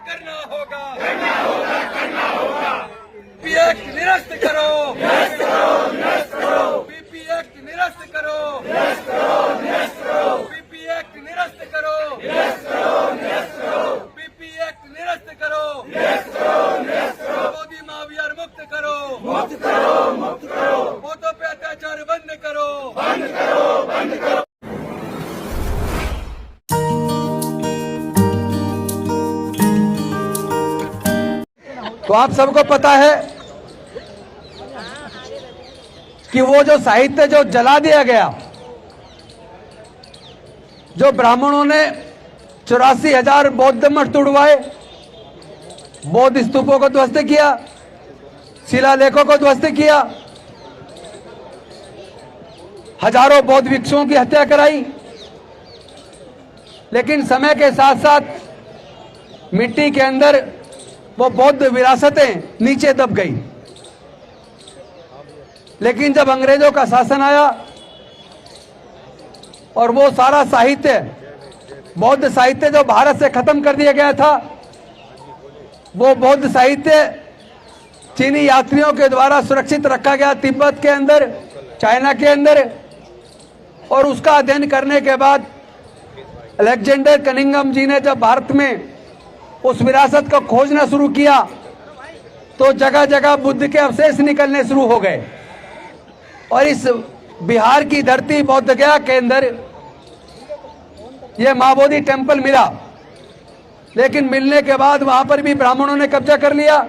करना होगा, करना होगा, करना होगा। पीपी एक्ट निरस्त करो, निरस्त करो, निरस्त करो। पीपी एक्ट निरस्त करो, निरस्त करो, निरस्त करो। पीपी एक्ट निरस्त करो, निरस्त करो, निरस्त करो। पीपी एक्ट निरस्त करो, निरस्त करो, निरस्त करो। मोदी माफिया मुक्त करो, मुक्त करो, मुक्त करो। वोटों पे अत्याचार बंद करो, बंद करो, बंद करो। तो आप सबको पता है कि वो जो साहित्य जो जला दिया गया, जो ब्राह्मणों ने 84,000 बौद्ध मठ तुड़वाए, बौद्ध स्तूपों को ध्वस्त किया, शिलालेखों को ध्वस्त किया, हजारों बौद्ध भिक्षुओं की हत्या कराई, लेकिन समय के साथ साथ मिट्टी के अंदर वो बौद्ध विरासतें नीचे दब गई। लेकिन जब अंग्रेजों का शासन आया और वो सारा साहित्य, बौद्ध साहित्य जो भारत से खत्म कर दिया गया था, वो बौद्ध साहित्य चीनी यात्रियों के द्वारा सुरक्षित रखा गया तिब्बत के अंदर, चाइना के अंदर। और उसका अध्ययन करने के बाद अलेक्जेंडर कनिंघम जी ने जब भारत में उस विरासत को खोजना शुरू किया तो जगह जगह बुद्ध के अवशेष निकलने शुरू हो गए। और इस बिहार की धरती बोधगया के अंदर ये महाबोधि टेम्पल मिला, लेकिन मिलने के बाद वहां पर भी ब्राह्मणों ने कब्जा कर लिया।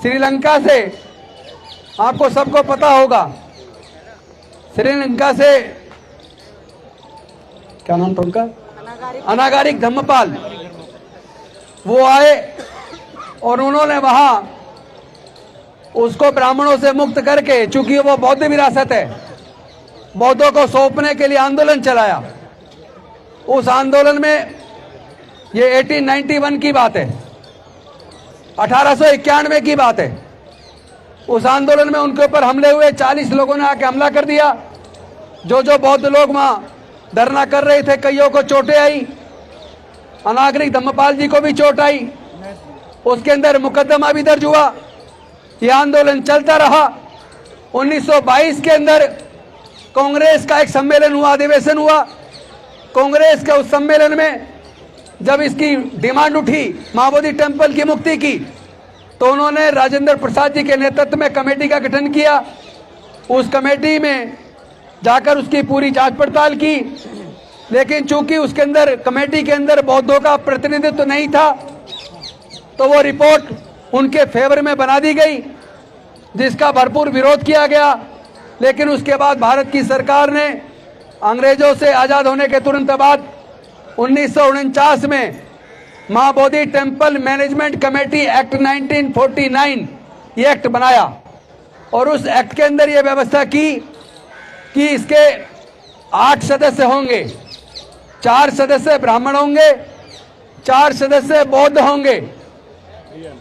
श्रीलंका से, आपको सबको पता होगा, श्रीलंका से क्या नाम था उनका, अनागारिक धम्मपाल, वो आए और उन्होंने वहां उसको ब्राह्मणों से मुक्त करके, चूंकि वो बौद्ध विरासत है, बौद्धों को सौंपने के लिए आंदोलन चलाया। उस आंदोलन में ये 1891 की बात है, 1891 की बात है। उस आंदोलन में उनके ऊपर हमले हुए, 40 लोगों ने आके हमला कर दिया। जो बौद्ध लोग वहां धरना कर रहे थे, कईयों को चोटें आई, अनागरिक धम्मपाल जी को भी चोट आई। उसके अंदर मुकदमा भी दर्ज हुआ। यह आंदोलन चलता रहा। 1922 के अंदर कांग्रेस का एक सम्मेलन हुआ, अधिवेशन हुआ। कांग्रेस के उस सम्मेलन में जब इसकी डिमांड उठी महाबोधि टेम्पल की मुक्ति की, तो उन्होंने राजेंद्र प्रसाद जी के नेतृत्व में कमेटी का गठन किया। उस कमेटी में जाकर उसकी पूरी जांच पड़ताल की, लेकिन चूंकि उसके अंदर, कमेटी के अंदर बौद्धों का प्रतिनिधित्व नहीं था, तो वो रिपोर्ट उनके फेवर में बना दी गई, जिसका भरपूर विरोध किया गया। लेकिन उसके बाद भारत की सरकार ने अंग्रेजों से आजाद होने के तुरंत बाद 1949 में Mahabodhi temple management committee act 1949 ये एक्ट बनाया। और उस एक्ट के अंदर ये व्यवस्था की कि इसके 8 सदस्य होंगे, 4 सदस्य ब्राह्मण होंगे, 4 सदस्य बौद्ध होंगे,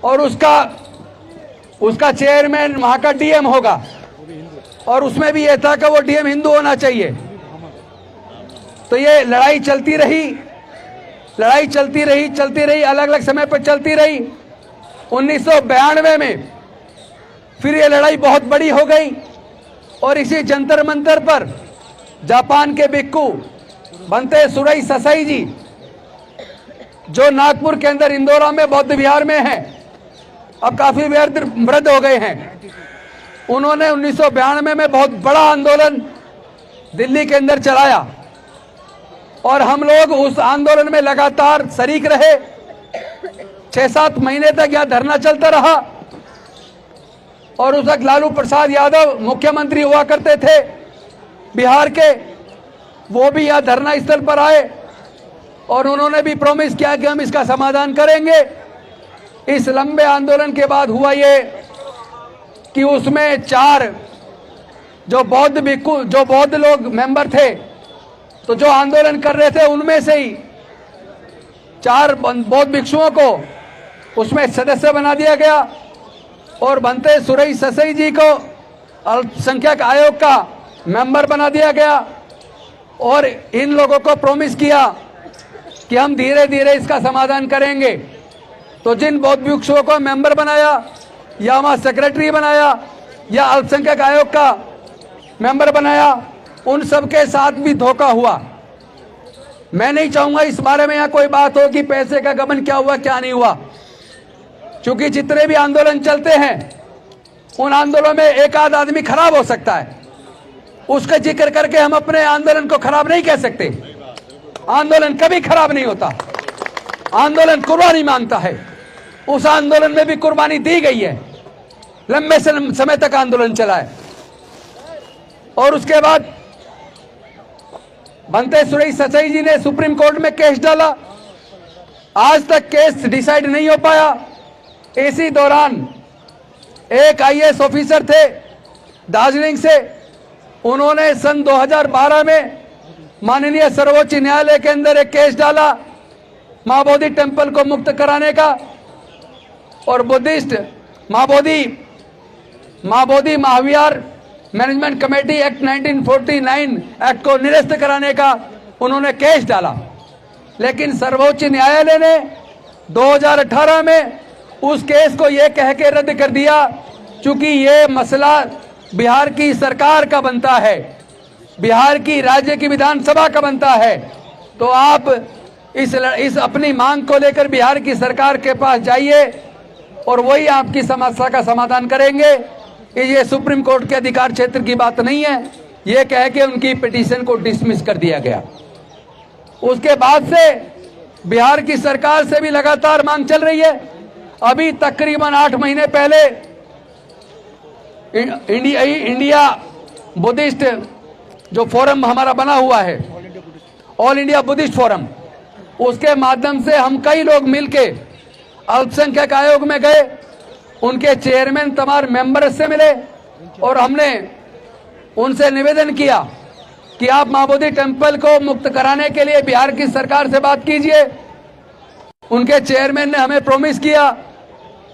और उसका चेयरमैन वहां का डीएम होगा। और उसमें भी यह था कि वो डीएम हिंदू होना चाहिए। तो ये लड़ाई चलती रही, लड़ाई चलती रही, चलती रही, अलग अलग समय पर चलती रही। 1992 में फिर ये लड़ाई बहुत बड़ी हो गई और इसी जंतर मंतर पर जापान के भिक्खु बनते सुरई ससाई जी, जो नागपुर के अंदर इंदौरा में बौद्ध विहार में हैं, अब काफी वृद्ध हो गए हैं, उन्होंने 1992 में बहुत बड़ा आंदोलन दिल्ली के अंदर चलाया। और हम लोग उस आंदोलन में लगातार शरीक रहे। 6-7 महीने तक यह धरना चलता रहा। और उस वक्त लालू प्रसाद यादव मुख्यमंत्री हुआ करते थे बिहार के, वो भी यह धरना स्थल पर आए और उन्होंने भी प्रॉमिस किया कि हम इसका समाधान करेंगे। इस लंबे आंदोलन के बाद हुआ ये कि उसमें 4 जो बौद्ध लोग मेंबर थे, तो जो आंदोलन कर रहे थे उनमें से ही 4 बौद्ध भिक्षुओं को उसमें सदस्य बना दिया गया और बनते सुरई ससाई जी को अल्पसंख्यक आयोग का मेंबर बना दिया गया। और इन लोगों को प्रॉमिस किया कि हम धीरे धीरे इसका समाधान करेंगे। तो जिन बौद्ध भिक्षुओं को मेंबर बनाया या वहां सेक्रेटरी बनाया या अल्पसंख्यक आयोग का मेंबर बनाया, उन सबके साथ भी धोखा हुआ। मैं नहीं चाहूंगा इस बारे में यहाँ कोई बात हो कि पैसे का गबन क्या हुआ क्या नहीं हुआ, क्योंकि जितने भी आंदोलन चलते हैं उन आंदोलनों में एक आध आदमी खराब हो सकता है, उसका जिक्र करके हम अपने आंदोलन को खराब नहीं कह सकते। आंदोलन कभी खराब नहीं होता, आंदोलन कुर्बानी मांगता है। उस आंदोलन में भी कुर्बानी दी गई है, लंबे समय तक आंदोलन चला है। और उसके बाद बनते सुरेश सचाई जी ने सुप्रीम कोर्ट में केस डाला, आज तक केस डिसाइड नहीं हो पाया। इसी दौरान एक आईएएस ऑफिसर थे दार्जिलिंग से, उन्होंने सन 2012 में माननीय सर्वोच्च न्यायालय के अंदर एक केस डाला मां बोधि टेम्पल को मुक्त कराने का, और बुद्धिस्ट मां बोधि महाविहार मैनेजमेंट कमेटी एक्ट 1949 एक्ट को निरस्त कराने का उन्होंने केस डाला। लेकिन सर्वोच्च न्यायालय ने 2018 में उस केस को यह कह के रद्द कर दिया, चूंकि ये मसला बिहार की सरकार का बनता है, बिहार की राज्य की विधानसभा का बनता है। तो आप इस अपनी मांग को लेकर बिहार की सरकार के पास जाइए और वही आपकी समस्या का समाधान करेंगे। ये सुप्रीम कोर्ट के अधिकार क्षेत्र की बात नहीं है, ये कह के उनकी पिटीशन को डिसमिस कर दिया गया। उसके बाद से बिहार की सरकार से भी लगातार मांग चल रही है। अभी तकरीबन 8 महीने पहले इंडिया बुद्धिस्ट जो फोरम हमारा बना हुआ है, ऑल इंडिया बुद्धिस्ट फोरम, उसके माध्यम से हम कई लोग मिलके अल्पसंख्यक आयोग में गए, उनके चेयरमैन तमाम मेंबर से मिले और हमने उनसे निवेदन किया कि आप मां बोधि टेम्पल को मुक्त कराने के लिए बिहार की सरकार से बात कीजिए। उनके चेयरमैन ने हमें प्रॉमिस किया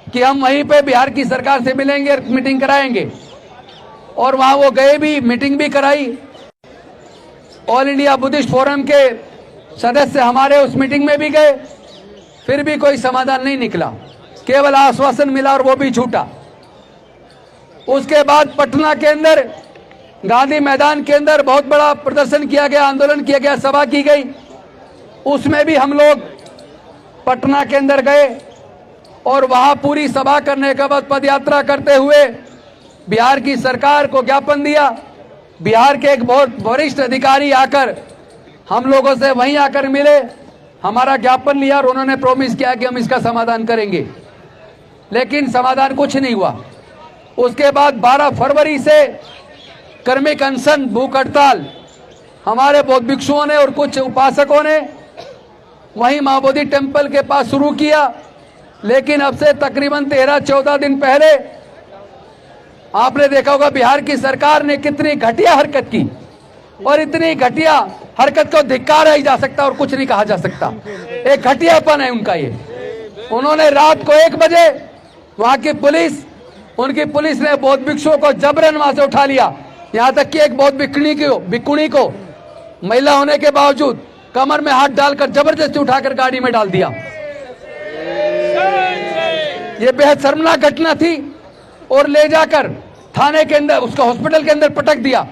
कि हम वहीं पे बिहार की सरकार से मिलेंगे और मीटिंग कराएंगे, और वहां वो गए भी, मीटिंग भी कराई। ऑल इंडिया बुद्धिस्ट फोरम के सदस्य हमारे उस मीटिंग में भी गए, फिर भी कोई समाधान नहीं निकला, केवल आश्वासन मिला और वो भी झूठा। उसके बाद पटना के अंदर गांधी मैदान के अंदर बहुत बड़ा प्रदर्शन किया गया, आंदोलन किया गया, सभा की गई। उसमें भी हम लोग पटना के अंदर गए और वहां पूरी सभा करने के बाद पदयात्रा करते हुए बिहार की सरकार को ज्ञापन दिया। बिहार के एक बहुत वरिष्ठ अधिकारी आकर हम लोगों से वहीं आकर मिले, हमारा ज्ञापन लिया और उन्होंने प्रॉमिस किया कि हम इसका समाधान करेंगे, लेकिन समाधान कुछ नहीं हुआ। उसके बाद 12 फरवरी से कर्मिक अनशन भूख हड़ताल हमारे बौद्ध भिक्षुओं ने और कुछ उपासकों ने वहीं मां बोधि टेम्पल के पास शुरू किया। लेकिन अब से तकरीबन 13-14 दिन पहले आपने देखा होगा बिहार की सरकार ने कितनी घटिया हरकत की, और इतनी घटिया हरकत को धिक्कारा ही जा सकता और कुछ नहीं कहा जा सकता। एक घटियापन है उनका ये। उन्होंने रात को 1 बजे वहां की पुलिस, उनकी पुलिस ने बौद्ध भिक्षुओं को जबरन वहां से उठा लिया। यहां तक कि एक बौद्ध भिक्षुणी को महिला होने के बावजूद कमर में हाथ डालकर जबरदस्ती उठाकर गाड़ी में डाल दिया। ये बेहद शर्मनाक घटना थी, और ले जाकर थाने के अंदर, उसको हॉस्पिटल के अंदर पटक दिया।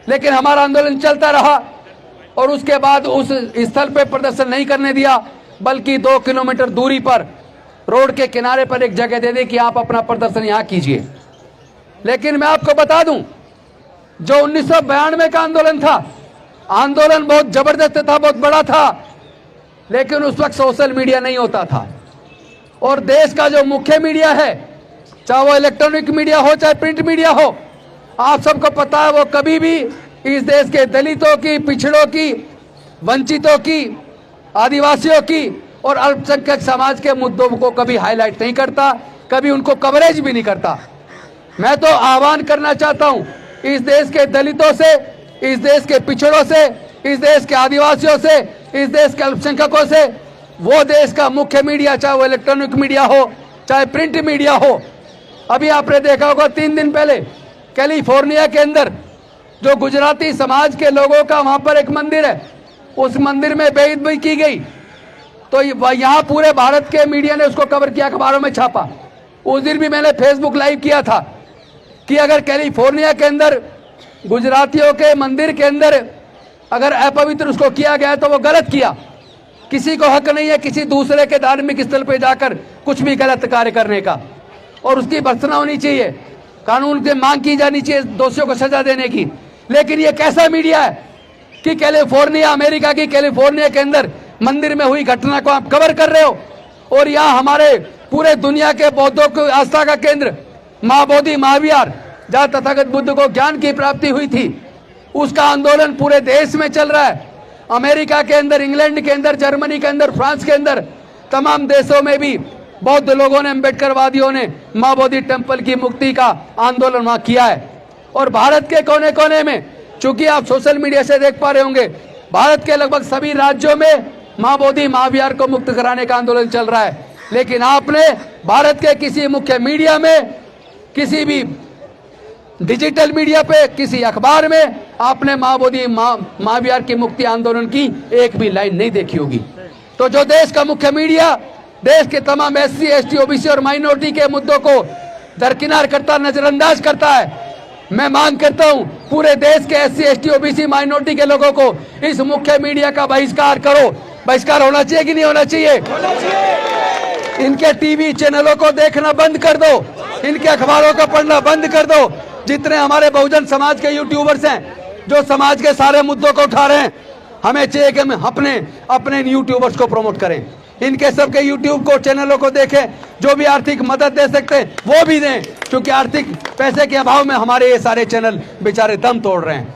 लेकिन हमारा आंदोलन चलता रहा और उसके बाद उस स्थल पे प्रदर्शन नहीं करने दिया, बल्कि 2 किलोमीटर दूरी पर रोड के किनारे पर एक जगह दे दी कि आप अपना प्रदर्शन यहां कीजिए। लेकिन मैं आपको बता दूं, जो 1992 का आंदोलन था, आंदोलन बहुत जबरदस्त था, बहुत बड़ा था, लेकिन उस वक्त सोशल मीडिया नहीं होता था। और देश का जो मुख्य मीडिया है, चाहे वो इलेक्ट्रॉनिक मीडिया हो चाहे प्रिंट मीडिया हो, आप सबको पता है वो कभी भी इस देश के दलितों की, पिछड़ों की, वंचितों की, आदिवासियों की और अल्पसंख्यक समाज के मुद्दों को कभी हाईलाइट नहीं करता, कभी उनको कवरेज भी नहीं करता। मैं तो आह्वान करना चाहता हूं इस देश के दलितों से, इस देश के पिछड़ों से, इस देश के आदिवासियों से, इस देश के अल्पसंख्यकों से, वो देश का मुख्य मीडिया, चाहे वो इलेक्ट्रॉनिक मीडिया हो चाहे प्रिंट मीडिया हो। अभी आपने देखा होगा 3 दिन पहले कैलिफोर्निया के अंदर जो गुजराती समाज के लोगों का वहां पर एक मंदिर है, उस मंदिर में बेइज्जती की गई, तो यहाँ पूरे भारत के मीडिया ने उसको कवर किया, अखबारों में छापा। उस दिन भी मैंने फेसबुक लाइव किया था कि अगर कैलिफोर्निया के अंदर गुजरातियों के मंदिर के अंदर अगर अपवित्र उसको किया गया तो वो गलत किया। किसी को हक नहीं है किसी दूसरे के धार्मिक स्थल पर जाकर कुछ भी गलत कार्य करने का, और उसकी भर्त्सना होनी चाहिए, कानून से मांग की जानी चाहिए दोषियों को सजा देने की। लेकिन ये कैसा मीडिया है कि कैलिफोर्निया, अमेरिका की कैलिफोर्निया के अंदर मंदिर में हुई घटना को आप कवर कर रहे हो, और यहाँ हमारे पूरे दुनिया के बौद्धों की आस्था का केंद्र महाबोधि महाविहार, जहाँ तथागत बुद्ध को ज्ञान की प्राप्ति हुई थी, उसका आंदोलन पूरे देश में चल रहा है। अमेरिका के अंदर, इंग्लैंड के अंदर, जर्मनी के अंदर, फ्रांस के अंदर, तमाम देशों में भी बौद्ध लोगों ने, अम्बेडकरवादियों ने महाबोधि टेम्पल की मुक्ति का आंदोलन वहां किया है। और भारत के कोने कोने में, चूंकि आप सोशल मीडिया से देख पा रहे होंगे, भारत के लगभग सभी राज्यों में महाबोधि महाविहार को मुक्त कराने का आंदोलन चल रहा है। लेकिन आपने भारत के किसी मुख्य मीडिया में, किसी भी डिजिटल मीडिया पे, किसी अखबार में आपने महाबोधि महाविहार की मुक्ति आंदोलन की एक भी लाइन नहीं देखी होगी। तो जो देश का मुख्य मीडिया देश के तमाम SC, ST, OBC और माइनॉरिटी के मुद्दों को दरकिनार करता, नजरअंदाज करता है, मैं मांग करता हूं पूरे देश के SC, ST, OBC माइनॉरिटी के लोगों को इस मुख्य मीडिया का बहिष्कार करो। बहिष्कार होना चाहिए कि नहीं होना चाहिए? इनके टीवी चैनलों को देखना बंद कर दो, इनके अखबारों को पढ़ना बंद कर दो। जितने हमारे बहुजन समाज के यूट्यूबर्स हैं जो समाज के सारे मुद्दों को उठा रहे हैं, हमें चाहिए कि हम अपने यूट्यूबर्स को प्रमोट करें, इनके सबके यूट्यूब को, चैनलों को देखें, जो भी आर्थिक मदद दे सकते हैं वो भी दें, क्योंकि आर्थिक पैसे के अभाव में हमारे ये सारे चैनल बेचारे दम तोड़ रहे हैं।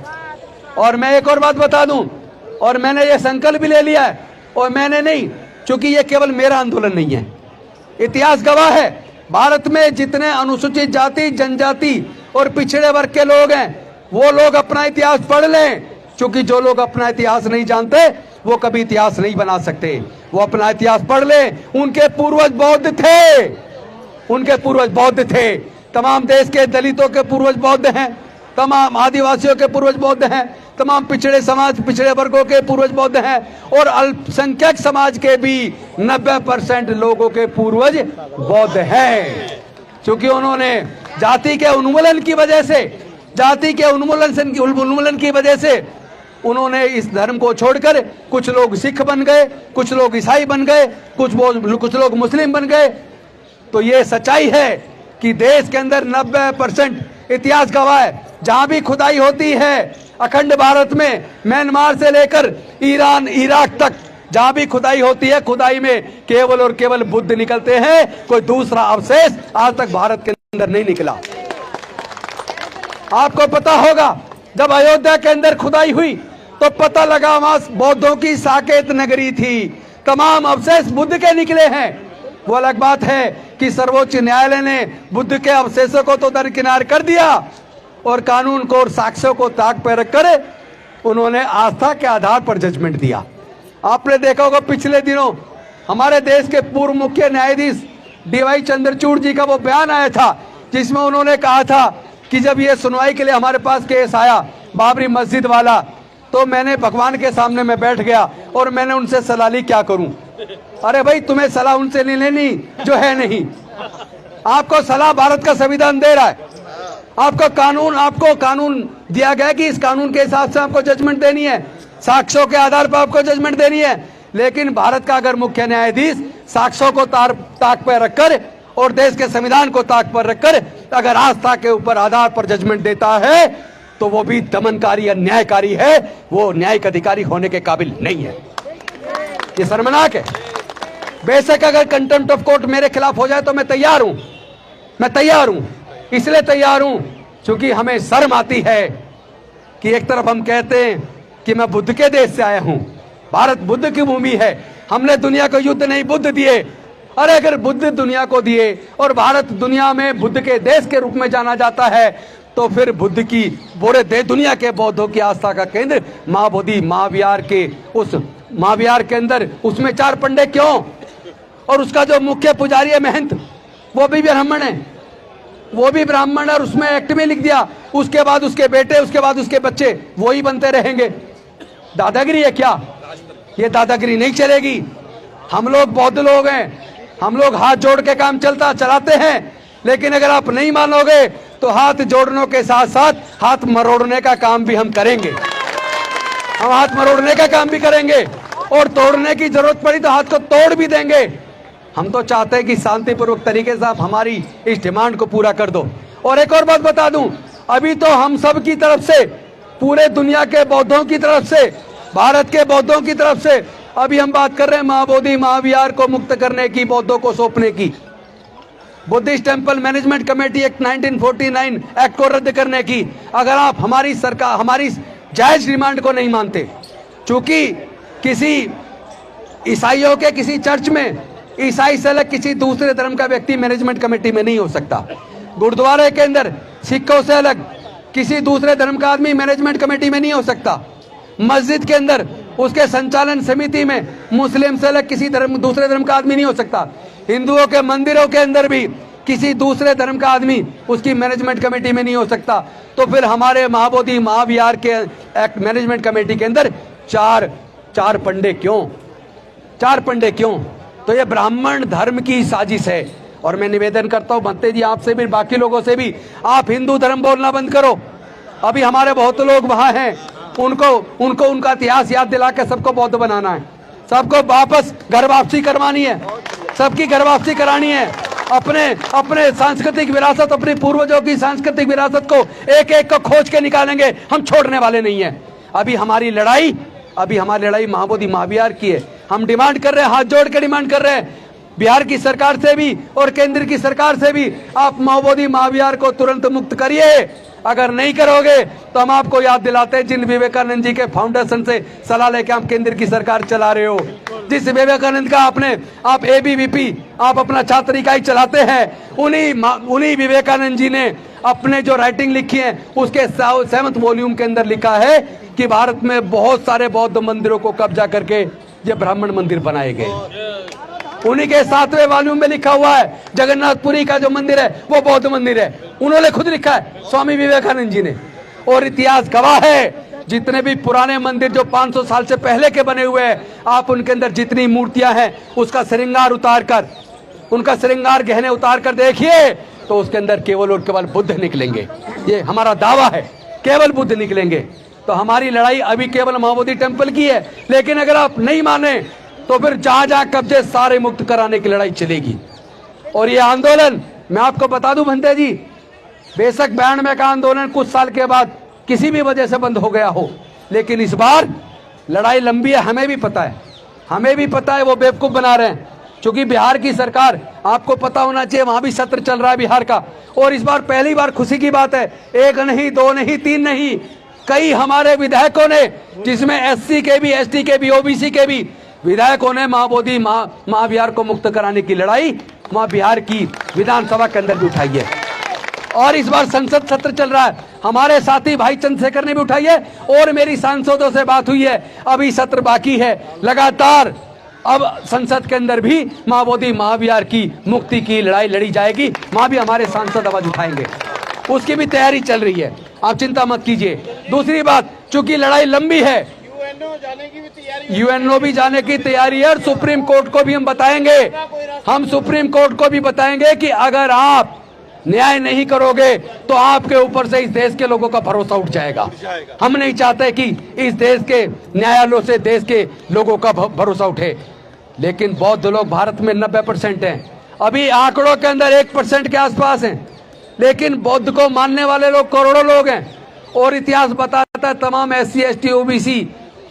और मैं एक और बात बता दूं, और मैंने ये संकल्प भी ले लिया है, और मैंने नहीं, क्योंकि ये केवल मेरा आंदोलन नहीं है, इतिहास गवाह है, भारत में जितने अनुसूचित जाति, जनजाति और पिछड़े वर्ग के लोग हैं, वो लोग अपना इतिहास पढ़ लें, क्योंकि जो लोग अपना इतिहास नहीं जानते वो कभी इतिहास नहीं बना सकते। वो अपना इतिहास पढ़ ले। उनके पूर्वज बौद्ध थे, उनके पूर्वज बौद्ध थे, तमाम देश के दलितों के पूर्वज बौद्ध हैं, तमाम आदिवासियों के पूर्वज बौद्ध हैं, तमाम पिछड़े समाज, पिछड़े वर्गों के पूर्वज बौद्ध हैं, और अल्पसंख्यक समाज के भी 90% लोगों के पूर्वज बौद्ध हैं। क्योंकि उन्होंने जाति के उन्मूलन की वजह से, जाति के उन्मूलन की वजह से उन्होंने इस धर्म को छोड़कर कुछ लोग सिख बन गए, कुछ लोग ईसाई बन गए, कुछ लोग मुस्लिम बन गए। तो ये सच्चाई है कि देश के अंदर 90% इतिहास गवाह है, जहां भी खुदाई होती है अखंड भारत में, म्यांमार से लेकर ईरान, इराक तक, जहां भी खुदाई होती है, खुदाई में केवल और केवल बुद्ध निकलते हैं, कोई दूसरा अवशेष आज तक भारत के अंदर नहीं निकला। आपको पता होगा जब अयोध्या के अंदर खुदाई हुई तो पता लगा वहां बौद्धों की साकेत नगरी थी, तमाम अवशेष बुद्ध के निकले हैं। वो अलग बात है कि सर्वोच्च न्यायालय ने बुद्ध के अवशेषों को तो दरकिनार कर दिया, और कानून को और साक्ष्यों को ताक पर रखकर उन्होंने आस्था के आधार पर जजमेंट दिया। आपने देखा होगा पिछले दिनों हमारे देश के पूर्व मुख्य न्यायाधीश DY चंद्रचूड़ जी का वो बयान आया था, जिसमें उन्होंने कहा था कि जब ये सुनवाई के लिए हमारे पास केस आया बाबरी मस्जिद वाला, तो मैंने भगवान के सामने में बैठ गया और मैंने उनसे सलाह ली, क्या करूं? अरे भाई, तुम्हें सलाह उनसे नहीं लेनी जो है नहीं, आपको सलाह भारत का संविधान दे रहा है, आपको कानून दिया गया कि इस कानून के हिसाब से आपको जजमेंट देनी है, साक्ष्यों के आधार पर आपको जजमेंट देनी है। लेकिन भारत का अगर मुख्य न्यायाधीश साक्ष्यों को ताक पर रखकर और देश के संविधान को ताक पर रखकर अगर आस्था के ऊपर आधार पर जजमेंट देता है तो वो भी दमनकारी या न्यायकारी है, वो न्यायिक अधिकारी होने के काबिल नहीं है। ये शर्मनाक है। बेशक अगर कंटेम्प्ट ऑफ कोर्ट मेरे खिलाफ हो जाए तो मैं तैयार हूं, इसलिए तैयार हूं क्योंकि हमें शर्म आती है कि एक तरफ हम कहते हैं कि मैं बुद्ध के देश से आया हूं, भारत बुद्ध की भूमि है, हमने दुनिया को युद्ध नहीं बुद्ध दिए। अरे अगर बुद्ध दुनिया को दिए और भारत दुनिया में बुद्ध के देश के रूप में जाना जाता है, तो फिर बुद्ध की पूरे दुनिया के बौद्धों की आस्था का केंद्र महाबोधि महाविहार के उस महाविहार के अंदर उसमें 4 पंडे क्यों? और उसका जो मुख्य पुजारी है महंत, वो भी ब्राह्मण है, वो भी ब्राह्मण, और उसमें एक्ट में लिख दिया उसके बाद उसके बेटे, उसके बाद उसके बच्चे वही बनते रहेंगे। दादागिरी है क्या? ये दादागिरी नहीं चलेगी। हम लोग बौद्ध लोग हैं, हम लोग हाथ जोड़ के काम चलाते हैं, लेकिन अगर आप नहीं मानोगे तो हाथ जोड़ने के साथ साथ हाथ मरोड़ने का काम भी हम करेंगे। हम हाथ मरोड़ने का काम भी करेंगे और तोड़ने की जरूरत पड़ी तो हाथ को तोड़ भी देंगे। हम तो चाहते हैं कि शांतिपूर्वक तरीके से आप हमारी इस डिमांड को पूरा कर दो। और एक और बात बता दूं, अभी तो हम सब की तरफ से, पूरे दुनिया के बौद्धों की तरफ से, भारत के बौद्धों की तरफ से अभी हम बात कर रहे हैं महाबोधि महाविहार को मुक्त करने की, बौद्धों को सौंपने की, Buddhist temple management committee act 1949 act को रद्द करने की। अगर आप हमारी सरकार, हमारी जायज डिमांड को नहीं मानते, चूंकि किसी ईसाइयों के किसी चर्च में ईसाई से अलग किसी दूसरे धर्म का व्यक्ति मैनेजमेंट कमेटी में नहीं हो सकता, गुरुद्वारे के अंदर सिखों से अलग किसी दूसरे धर्म का आदमी मैनेजमेंट कमेटी में नहीं हो सकता, मस्जिद के अंदर उसके संचालन समिति में मुस्लिम से अलग किसी दूसरे धर्म का आदमी नहीं हो सकता, हिंदुओं के मंदिरों के अंदर भी किसी दूसरे धर्म का आदमी उसकी मैनेजमेंट कमेटी में नहीं हो सकता। तो फिर हमारे महाबोधि महाविहार के एक्ट मैनेजमेंट कमेटी के अंदर चार पंडे क्यों? 4 पंडे क्यों? तो ये ब्राह्मण धर्म की साजिश है। और मैं निवेदन करता हूं भंते जी, आपसे भी, बाकी लोगों से भी, आप हिंदू धर्म बोलना बंद करो। अभी हमारे बहुत लोग वहां हैं, उनको उनका इतिहास याद दिला के सबको बौद्ध बनाना है, सबको वापस घर वापसी करवानी है, सबकी घर वापसी करानी है। अपने सांस्कृतिक विरासत, अपनी पूर्वजों की सांस्कृतिक विरासत को एक एक को खोज के निकालेंगे, हम छोड़ने वाले नहीं है। अभी हमारी लड़ाई महाबोधि महाविहार की है। हम डिमांड कर रहे हैं, हाथ जोड़ के डिमांड कर रहे हैं बिहार की सरकार से भी और केंद्र की सरकार से भी, आप महाबोधि महाविहार को तुरंत मुक्त करिए। अगर नहीं करोगे तो हम आपको याद दिलाते हैं, जिन विवेकानंद जी के फाउंडेशन से सलाह लेके आप केंद्र की सरकार चला रहे हो, जिस विवेकानंद का आप एबीवीपी, आप अपना छात्र इकाई चलाते हैं, उन्हीं विवेकानंद जी ने अपने जो राइटिंग लिखी है उसके 7वें वॉल्यूम के अंदर लिखा है कि भारत में बहुत सारे बौद्ध मंदिरों को कब्जा करके ये ब्राह्मण मंदिर बनाए गए। उन्हीं के 7वें वॉल्यूम में लिखा हुआ है, जगन्नाथपुरी का जो मंदिर है वो बौद्ध मंदिर है, उन्होंने खुद लिखा है, स्वामी विवेकानंद जी ने। और इतिहास गवाह है, जितने भी पुराने मंदिर जो 500 साल से पहले के बने हुए हैं, आप उनके अंदर जितनी मूर्तियां हैं उसका श्रृंगार उतार कर, उनका श्रृंगार गहने उतार कर देखिए तो उसके अंदर केवल और केवल बुद्ध निकलेंगे। ये हमारा दावा है, केवल बुद्ध निकलेंगे। तो हमारी लड़ाई अभी केवल महाबोधि टेम्पल की है, लेकिन अगर आप नहीं माने तो फिर जहां जहां कब्जे सारे मुक्त कराने की लड़ाई चलेगी। और ये आंदोलन, मैं आपको बता दूं भंते जी, बेशक 92 का आंदोलन कुछ साल के बाद किसी भी वजह से बंद हो गया हो, लेकिन इस बार लड़ाई लंबी है, हमें भी पता है वो बेवकूफ बना रहे हैं। क्योंकि बिहार की सरकार, आपको पता होना चाहिए, वहां भी सत्र चल रहा है बिहार का, और इस बार पहली बार खुशी की बात है, 1 नहीं 2 नहीं 3 नहीं, कई हमारे विधायकों ने, जिसमें SC के भी, ST के भी, OBC के भी विधायकों ने महाबोधि महाविहार को मुक्त कराने की लड़ाई वहां बिहार की विधानसभा के अंदर भी उठाई है। और इस बार संसद सत्र चल रहा है, हमारे साथी भाई चंद्रशेखर ने भी उठाई है, और मेरी सांसदों से बात हुई है, अभी सत्र बाकी है, लगातार अब संसद के अंदर भी महाबोधि महाविहार की मुक्ति की लड़ाई लड़ी जाएगी, वहां भी हमारे सांसद आवाज उठाएंगे, उसकी भी तैयारी चल रही है, आप चिंता मत कीजिए। दूसरी बात, चूंकि लड़ाई लंबी है, यूएनओ भी जाने की तैयारी है, और सुप्रीम कोर्ट को भी हम बताएंगे, हम सुप्रीम कोर्ट को भी बताएंगे कि अगर आप न्याय नहीं करोगे तो आपके ऊपर से इस देश के लोगों का भरोसा उठ जाएगा। हम नहीं चाहते कि इस देश के न्यायालयों से देश के लोगों का भरोसा उठे, लेकिन बौद्ध लोग भारत में 90% हैं, अभी आंकड़ों के अंदर 1% के आसपास हैं, लेकिन बौद्ध को मानने वाले लोग करोड़ों लोग हैं। और इतिहास बताता है तमाम SC ST OBC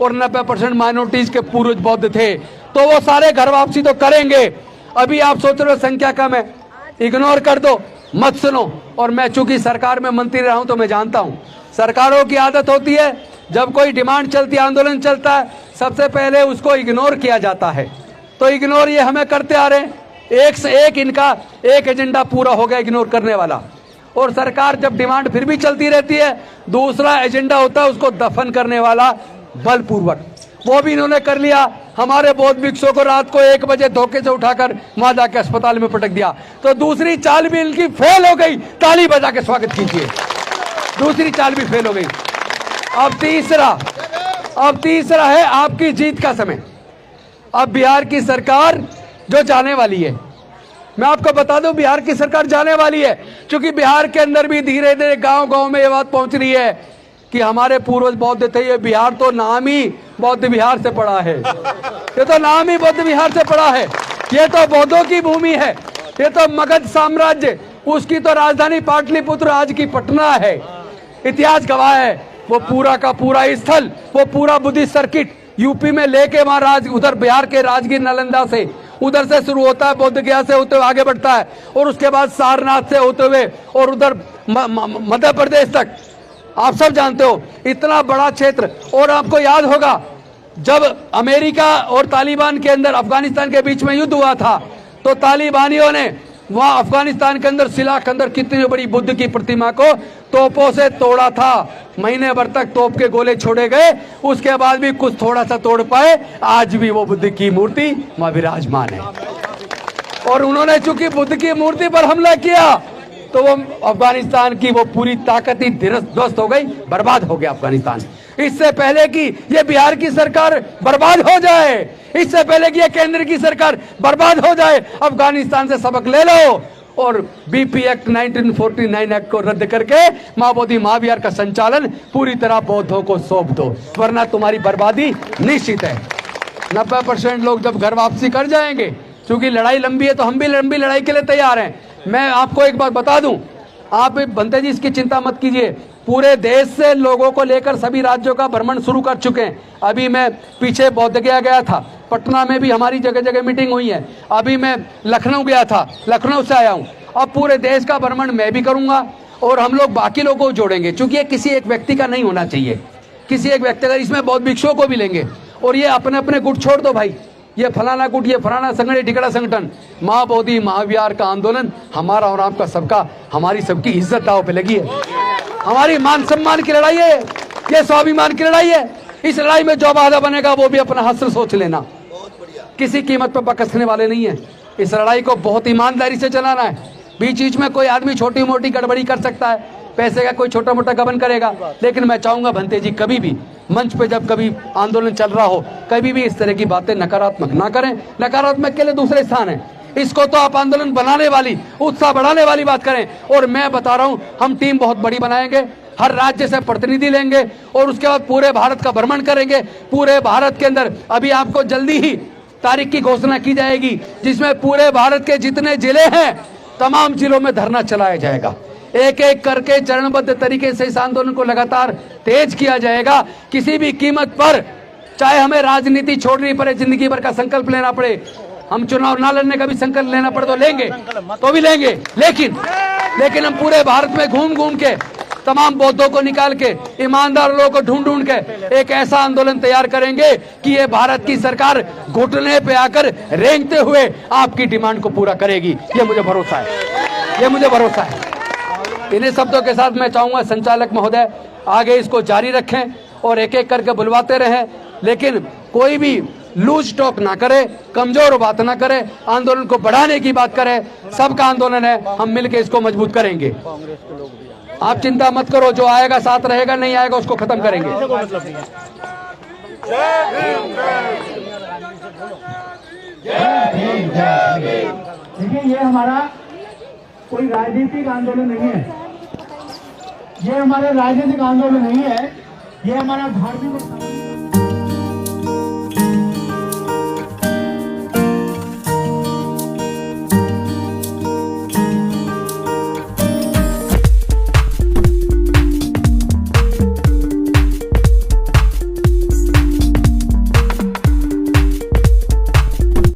और 90% माइनॉरिटीज के पूर्वज बौद्ध थे, तो वो सारे घर वापसी तो करेंगे। अभी आप सोच रहे हो संख्या कम है, इग्नोर कर दो, मत सुनो। और मैं चूंकि सरकार में मंत्री रहा हूं तो मैं जानता हूं, सरकारों की आदत होती है, जब कोई डिमांड चलती है, आंदोलन चलता है, सबसे पहले उसको इग्नोर किया जाता है। तो इग्नोर ये हमें करते आ रहे हैं, एक से एक इनका एक एजेंडा पूरा हो गया इग्नोर करने वाला। और सरकार जब डिमांड फिर भी चलती रहती है, दूसरा एजेंडा होता है उसको दफन करने वाला बलपूर्वक, वो भी इन्होंने कर लिया। हमारे बौद्ध भिक्षुओं को रात को 1 बजे धोखे से उठाकर वहां जाके अस्पताल में पटक दिया, तो दूसरी चाल भी इनकी फेल हो गई, ताली बजा के स्वागत कीजिए, दूसरी चाल भी फेल हो गई। अब तीसरा है आपकी जीत का समय। अब बिहार की सरकार जो जाने वाली है, मैं आपको बता दूं बिहार की सरकार जाने वाली है, क्योंकि बिहार के अंदर भी धीरे धीरे गांव गांव में ये बात पहुंच रही है कि हमारे पूर्वज बौद्ध थे, ये बिहार तो नाम ही बौद्ध बिहार से पड़ा है, ये तो नाम ही बौद्ध बिहार से पड़ा है, ये तो बौद्धों की भूमि है, ये तो मगध साम्राज्य, उसकी तो राजधानी पाटलिपुत्र आज की पटना है। इतिहास गवाह है वो पूरा का पूरा स्थल, वो पूरा बुद्धिस्ट सर्किट यूपी में लेके वहां उधर बिहार के राजगीर नालंदा से उधर से शुरू होता है, बोध गया से होते हुए आगे बढ़ता है और उसके बाद सारनाथ से होते हुए और उधर मध्य प्रदेश तक। आप सब जानते हो इतना बड़ा क्षेत्र। और आपको याद होगा जब अमेरिका और तालिबान के अंदर अफगानिस्तान के बीच में युद्ध हुआ था, तो तालिबानियों ने वहां अफगानिस्तान के अंदर सिला के अंदर कितनी बड़ी बुद्ध की प्रतिमा को तोपों से तोड़ा था। महीने भर तक तोप के गोले छोड़े गए, उसके बाद भी कुछ थोड़ा सा तोड़ पाए। आज भी वो बुद्ध की मूर्ति वहां विराजमान है। और उन्होंने चूंकि बुद्ध की मूर्ति पर हमला किया तो वो अफगानिस्तान की वो पूरी ताकत ही ध्वस्त हो गई, बर्बाद हो गया अफगानिस्तान। इससे पहले कि ये बिहार की सरकार बर्बाद हो जाए, इससे पहले कि ये केंद्र की सरकार बर्बाद हो जाए, अफगानिस्तान से सबक ले लो और बीपी एक्ट 1949 एक्ट को रद्द करके मां बोधि महाविहार का संचालन पूरी तरह बौद्धों को सौंप दो, वरना तुम्हारी बर्बादी निश्चित है। 90% लोग जब घर वापसी कर जाएंगे, क्योंकि लड़ाई लंबी है तो हम भी लंबी लड़ाई के लिए तैयार हैं। मैं आपको एक बात बता दूं, आप बनते जी इसकी चिंता मत कीजिए, पूरे देश से लोगों को लेकर सभी राज्यों का भ्रमण शुरू कर चुके हैं। अभी मैं पीछे बोध गया था, पटना में भी हमारी जगह जगह मीटिंग हुई है। अभी मैं लखनऊ गया था, लखनऊ से आया हूं। अब पूरे देश का भ्रमण मैं भी करूंगा और हम लोग बाकी लोगों को जोड़ेंगे, क्योंकि ये किसी एक व्यक्ति का नहीं होना चाहिए। किसी एक व्यक्ति का, इसमें बौद्ध भिक्षुओं को भी लेंगे और ये अपने अपने गुट छोड़ दो भाई, ये फलाना गुट, ये फलाना संगठन, टिकड़ा संगठन। मां बोधि महाविहार का आंदोलन हमारा और आपका सबका, हमारी सबकी इज्जत दांव पे लगी है, हमारी मान सम्मान की लड़ाई है, ये स्वाभिमान की लड़ाई है। इस लड़ाई में जो बाधा बनेगा वो भी अपना हाथ से सोच लेना, किसी कीमत पर बकसने वाले नहीं है। इस लड़ाई को बहुत ईमानदारी से चलाना है। बीच बीच में कोई आदमी छोटी मोटी गड़बड़ी कर सकता है, पैसे का कोई छोटा मोटा गबन करेगा, लेकिन मैं चाहूंगा भंते जी कभी भी मंच पे जब कभी आंदोलन चल रहा हो, कभी भी इस तरह की बातें नकारात्मक ना करें। नकारात्मक के लिए दूसरे स्थान है, इसको तो आप आंदोलन बनाने वाली, उत्साह बढ़ाने वाली बात करें। और मैं बता रहा हूं, हम टीम बहुत बड़ी बनाएंगे, हर राज्य से प्रतिनिधि लेंगे और उसके बाद पूरे भारत का भ्रमण करेंगे। पूरे भारत के अंदर अभी आपको जल्दी ही तारीख की घोषणा की जाएगी, जिसमें पूरे भारत के जितने जिले हैं तमाम जिलों में धरना चलाया जाएगा। एक एक करके चरणबद्ध तरीके से इस आंदोलन को लगातार तेज किया जाएगा। किसी भी कीमत पर, चाहे हमें राजनीति छोड़नी पड़े, जिंदगी भर का संकल्प लेना पड़े, हम चुनाव ना लड़ने का भी संकल्प लेना पड़े तो लेंगे, तो भी लेंगे। लेकिन हम पूरे भारत में घूम घूम के तमाम बौद्धों को निकाल के, ईमानदार लोगों को ढूंढ ढूंढ के एक ऐसा आंदोलन तैयार करेंगे कि ये भारत की सरकार घुटने पे आकर रेंगते हुए आपकी डिमांड को पूरा करेगी। ये मुझे भरोसा है, ये मुझे भरोसा है। इन्हीं शब्दों के साथ मैं चाहूंगा संचालक महोदय आगे इसको जारी रखें और एक एक करके बुलवाते रहें, लेकिन कोई भी लूज टॉक ना करे, कमजोर बात ना करे, आंदोलन को बढ़ाने की बात करे। सबका आंदोलन है, हम मिलकर इसको मजबूत करेंगे। आप चिंता मत करो, जो आएगा साथ रहेगा, नहीं आएगा उसको खत्म करेंगे। देखिए, ये हमारा कोई राजनीतिक आंदोलन नहीं है, ये हमारा राजनीतिक आंदोलन नहीं है, ये हमारा धार्मिक